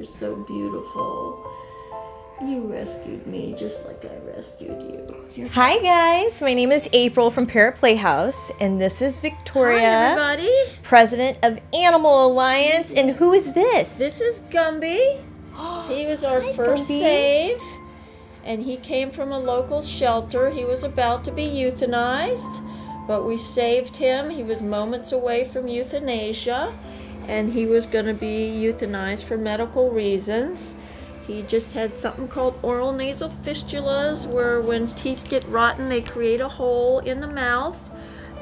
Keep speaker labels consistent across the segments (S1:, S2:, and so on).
S1: You're so beautiful. You rescued me just like I rescued you.
S2: Hi guys, my name is April from Parrot Playhouse, and this is Victoria.
S1: Hi everybody.
S2: President of Animal Alliance, and who is this?
S1: This is Gumby. He was our first
S2: Gumby.
S1: save, and he came from a local shelter. He was about to be euthanized, but we saved him. He was moments away from euthanasia, and he was going to be euthanized for medical reasons. He just had something called oral nasal fistulas, where when teeth get rotten, they create a hole in the mouth.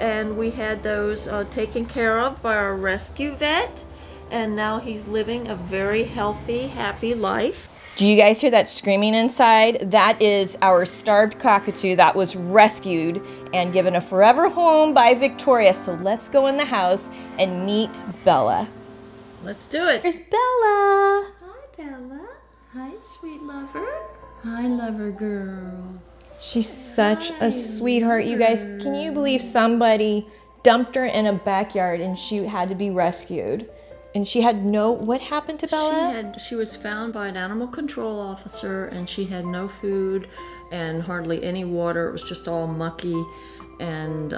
S1: And we had those taken care of by our rescue vet. And now he's living a very healthy, happy life.
S2: Do you guys hear that screaming inside? That is our starved cockatoo that was rescued and given a forever home by Victoria. So let's go in the house and meet Bella.
S1: Let's do it.
S2: Here's Bella.
S1: Hi, Bella. Hi, sweet lover. Hi, lover girl.
S2: She's such a sweetheart. You guys, can you believe somebody dumped her in a backyard and she had to be rescued? And she had what happened to Bella?
S1: She was found by an animal control officer, and she had no food and hardly any water. It was just all mucky, and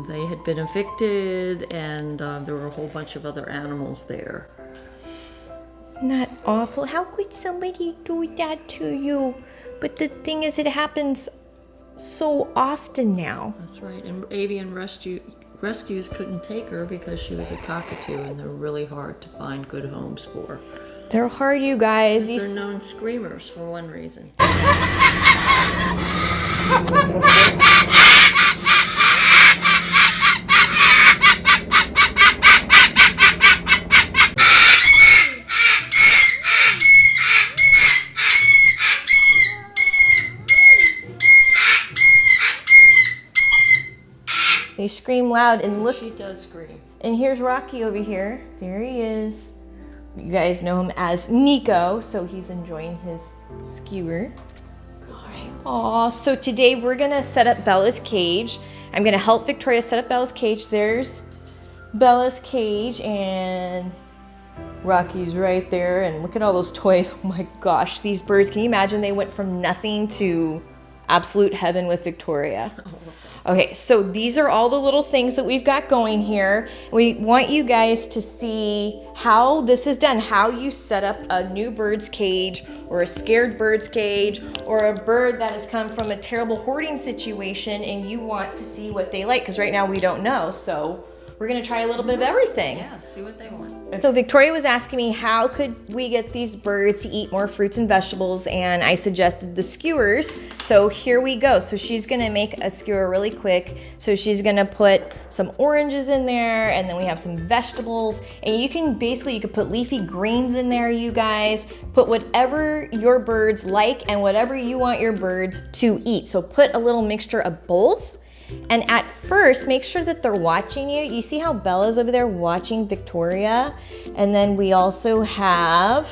S1: they had been evicted, and there were a whole bunch of other animals there.
S2: Not awful. How could somebody do that to you? But the thing is, it happens so often now.
S1: That's right. And avian rescues couldn't take her because she was a cockatoo, and they're really hard to find good homes for.
S2: They're hard, you guys.
S1: They're known screamers for one reason.
S2: They scream loud, and look.
S1: She does scream.
S2: And here's Rocky over here. There he is. You guys know him as Nico, so he's enjoying his skewer. Aw, so today we're gonna set up Bella's cage. I'm gonna help Victoria set up Bella's cage. There's Bella's cage, and Rocky's right there. And look at all those toys. Oh my gosh, these birds. Can you imagine they went from nothing to absolute heaven with Victoria? Okay, so these are all the little things that we've got going here. We want you guys to see how this is done, how you set up a new bird's cage or a scared bird's cage or a bird that has come from a terrible hoarding situation and you want to see what they like, because right now we don't know. So we're gonna try a little bit of everything.
S1: Yeah, see what they want.
S2: So Victoria was asking me how could we get these birds to eat more fruits and vegetables, and I suggested the skewers. So here we go. So she's gonna make a skewer really quick. So she's gonna put some oranges in there, and then we have some vegetables, and you can put leafy greens in there, you guys. Put whatever your birds like and whatever you want your birds to eat. So put a little mixture of both. And at first, make sure that they're watching you. You see how Bella's over there watching Victoria? And then we also have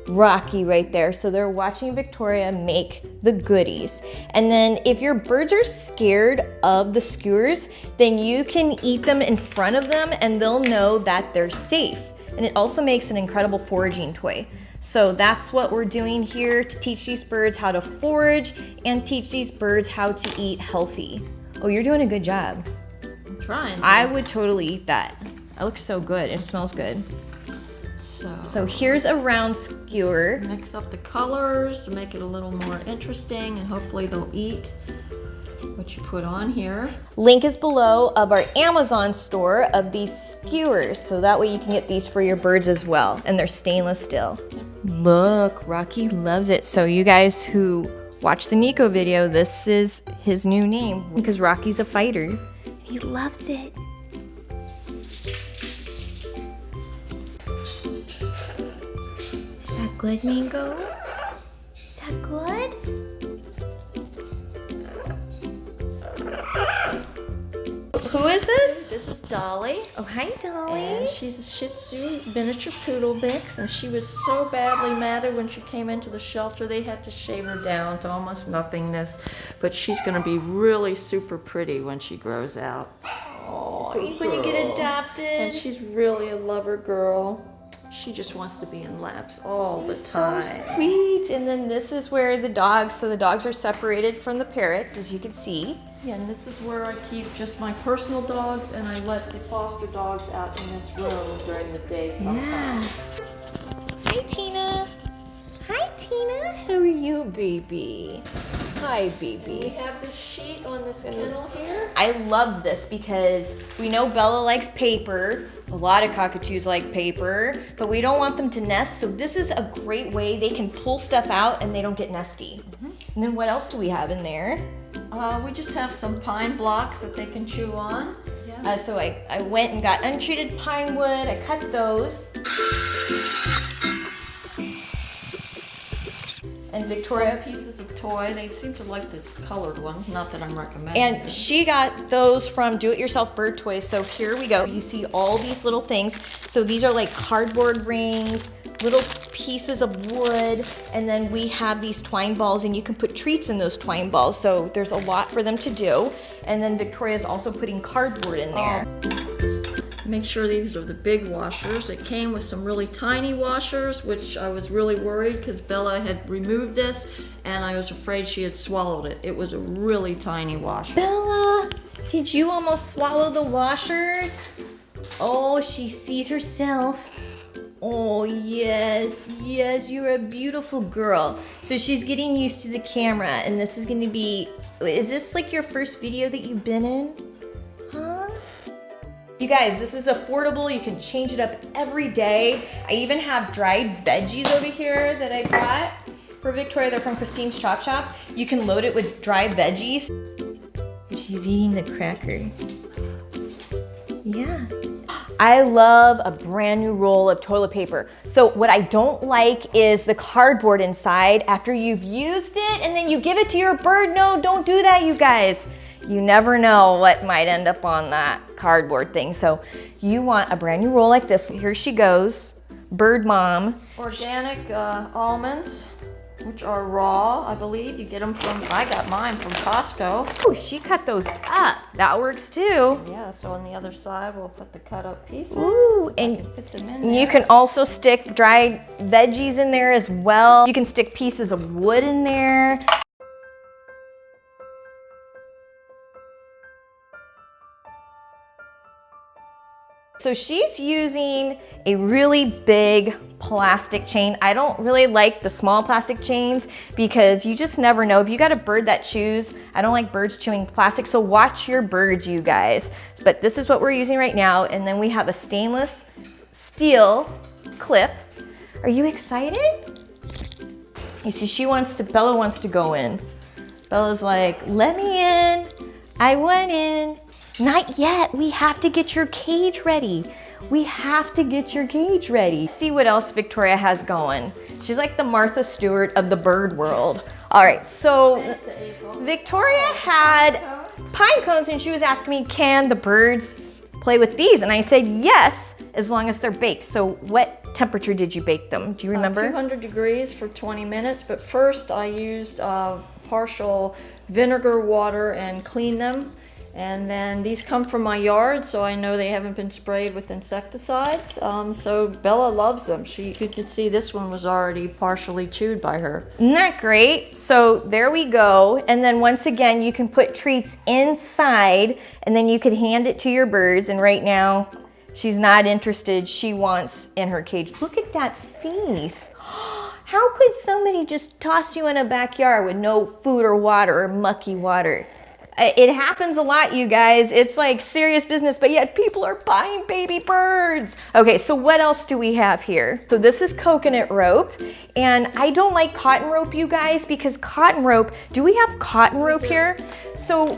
S2: Rocky right there. So they're watching Victoria make the goodies. And then if your birds are scared of the skewers, then you can eat them in front of them and they'll know that they're safe. And it also makes an incredible foraging toy. So that's what we're doing here to teach these birds how to forage and teach these birds how to eat healthy. Oh, you're doing a good job.
S1: I'm trying to.
S2: I would totally eat that. That looks so good. It smells good. So here's a round skewer.
S1: Mix up the colors to make it a little more interesting, and hopefully they'll eat what you put on here.
S2: Link is below of our Amazon store of these skewers, so that way you can get these for your birds as well, and they're stainless steel. Look, Rocky loves it. So you guys who watch the Nico video, this is his new name because Rocky's a fighter. He loves it. Is that good, Mango? Is that good? Who is this?
S1: This is Dali.
S2: Oh, hi, Dali.
S1: And she's a Shih Tzu miniature poodle mix, and she was so badly matted when she came into the shelter. They had to shave her down to almost nothingness, but she's going to be really super pretty when she grows out.
S2: Oh, when you get adopted.
S1: And she's really a lover girl. She just wants to be in laps all the
S2: So
S1: time.
S2: sweet. And then this is where the dogs, so the dogs are separated from the parrots, as you can see.
S1: Yeah, and this is where I keep just my personal dogs, and I let the foster dogs out in this room during the day sometimes.
S2: Hi, Tina. Hi, Tina. How are you, baby? Hi,
S1: We
S2: baby.
S1: have this sheet on this kennel here.
S2: I love this because we know Bella likes paper. A lot of cockatoos like paper, but we don't want them to nest. So this is a great way they can pull stuff out and they don't get nesty. And then what else do we have in there?
S1: We just have some pine blocks that they can chew on. Yeah.
S2: So I went and got untreated pine wood. I cut those. And Victoria,
S1: Pieces of toy. They seem to like the colored ones. Not that I'm recommending.
S2: and she got those from Do-It-Yourself Bird Toys. So here we go. You see all these little things. So these are like cardboard rings, little pieces of wood, and then we have these twine balls, and you can put treats in those twine balls. So there's a lot for them to do. And then Victoria's also putting cardboard in there.
S1: Make sure these are the big washers. It came with some really tiny washers, which I was really worried because Bella had removed this and I was afraid she had swallowed it. It was a really tiny washer.
S2: Bella, did you almost swallow the washers? Oh, she sees herself. Oh, yes, yes, you're a beautiful girl. So she's getting used to the camera, and this is gonna be, is this like your first video that you've been in? Huh? You guys, this is affordable. You can change it up every day. I even have dried veggies over here that I bought for Victoria. They're from Christine's Chop Shop. You can load it with dried veggies. She's eating the cracker. Yeah. I love a brand new roll of toilet paper. So what I don't like is the cardboard inside after you've used it and then you give it to your bird. No, don't do that, you guys. You never know what might end up on that cardboard thing. So you want a brand new roll like this. Here she goes, Bird Mom.
S1: Organic almonds, which are raw, I believe. You get them from, I got mine from Costco.
S2: Oh, she cut those up. That works too.
S1: Yeah, so on the other side, we'll put the cut up pieces.
S2: Ooh,
S1: I
S2: and
S1: can fit them in there.
S2: you can also stick dried veggies in there as well. You can stick pieces of wood in there. So she's using a really big plastic chain. I don't really like the small plastic chains because you just never know. If you got a bird that chews, I don't like birds chewing plastic, so watch your birds, you guys. But this is what we're using right now, and then we have a stainless steel clip. Are you excited? You see, Bella wants to go in. Bella's like, let me in. I want in. Not yet. We have to get your cage ready. We have to get your cage ready. See what else Victoria has going. She's like the Martha Stewart of the bird world. All right, so Victoria had pine cones and she was asking me, can the birds play with these? And I said, yes, as long as they're baked. So what temperature did you bake them? Do you remember?
S1: 200 degrees for 20 minutes, but first I used partial vinegar water and cleaned them. And then these come from my yard, so I know they haven't been sprayed with insecticides. So Bella loves them. You can see this one was already partially chewed by her.
S2: Isn't that great? So there we go. And then once again, you can put treats inside and then you could hand it to your birds. And right now, she's not interested. She wants in her cage. Look at that face. How could somebody just toss you in a backyard with no food or water or mucky water? It happens a lot, you guys. It's like serious business, but yet people are buying baby birds. Okay, so what else do we have here? So this is coconut rope, and I don't like cotton rope, you guys, because cotton rope, do we have cotton rope here? So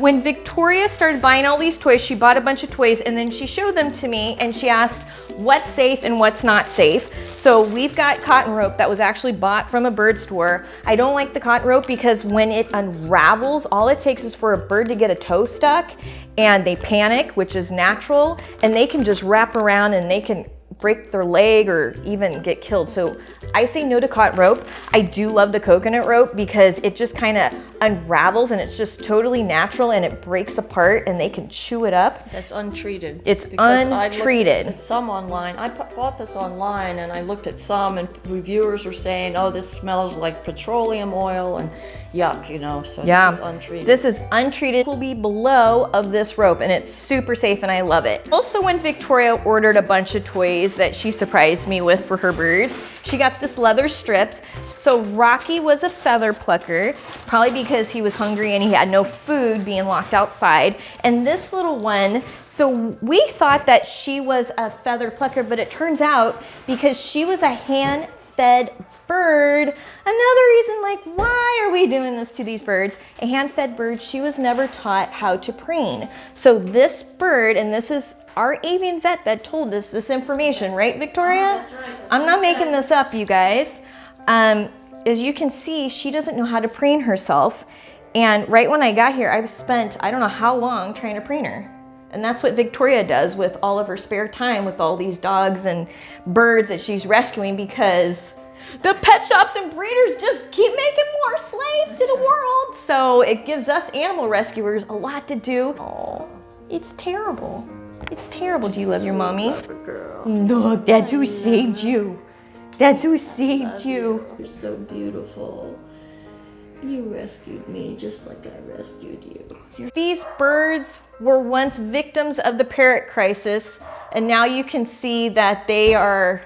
S2: when Victoria started buying all these toys, she bought a bunch of toys and then she showed them to me and she asked what's safe and what's not safe. So we've got cotton rope that was actually bought from a bird store. I don't like the cotton rope because when it unravels, all it takes is for a bird to get a toe stuck and they panic, which is natural, and they can just wrap around and they can break their leg or even get killed. So I say no to caught rope. I do love the coconut rope because it just kind of unravels and it's just totally natural and it breaks apart and they can chew it up.
S1: That's untreated.
S2: It's
S1: Because
S2: untreated.
S1: I looked at some online. I bought this online and I looked at some and reviewers were saying, oh, this smells like petroleum oil and yuck, you know, so
S2: Yeah,
S1: this is untreated.
S2: this is untreated. It will be below of this rope and it's super safe and I love it. Also, when Victoria ordered a bunch of toys that she surprised me with for her birds, she got this leather strips. So Rocky was a feather plucker, probably because he was hungry and he had no food being locked outside. And this little one, so we thought that she was a feather plucker, but it turns out because she was a hand-fed bird. Another reason, like, why are we doing this to these birds? A hand-fed bird, she was never taught how to preen. So this bird, and this is our avian vet that told us this information, right, Victoria?
S1: That's right. That's
S2: I'm
S1: what
S2: not
S1: he
S2: making
S1: said.
S2: this up, you guys. As you can see, she doesn't know how to preen herself. And right when I got here, I spent, I don't know how long trying to preen her. And that's what Victoria does with all of her spare time with all these dogs and birds that she's rescuing because the pet shops and breeders just keep making more slaves to the world. So it gives us animal rescuers a lot to do. Oh, it's terrible. It's terrible. Do you love your mommy?
S1: Girl.
S2: Look, that's who saved you. That's who saved you.
S1: You're so beautiful. You rescued me just like I rescued you.
S2: These birds were once victims of the Parrot Crisis, and now you can see that they are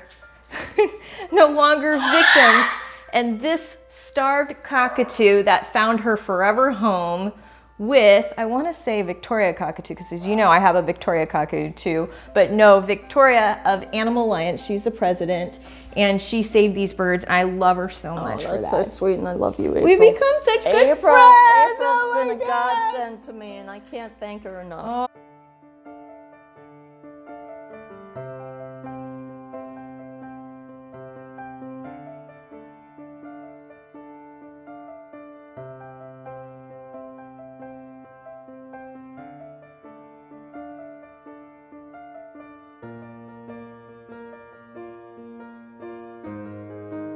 S2: no longer victims. And this starved cockatoo that found her forever home with, I want to say Victoria Cockatoo, because as you know, I have a Victoria Cockatoo too, but no, Victoria of Animal Alliance, she's the president, and she saved these birds. I love her so much for
S1: That's
S2: that.
S1: so sweet, and I love you, April.
S2: We've become such good
S1: April,
S2: friends.
S1: April's
S2: Oh my
S1: been a
S2: God.
S1: godsend to me, and I can't thank her enough.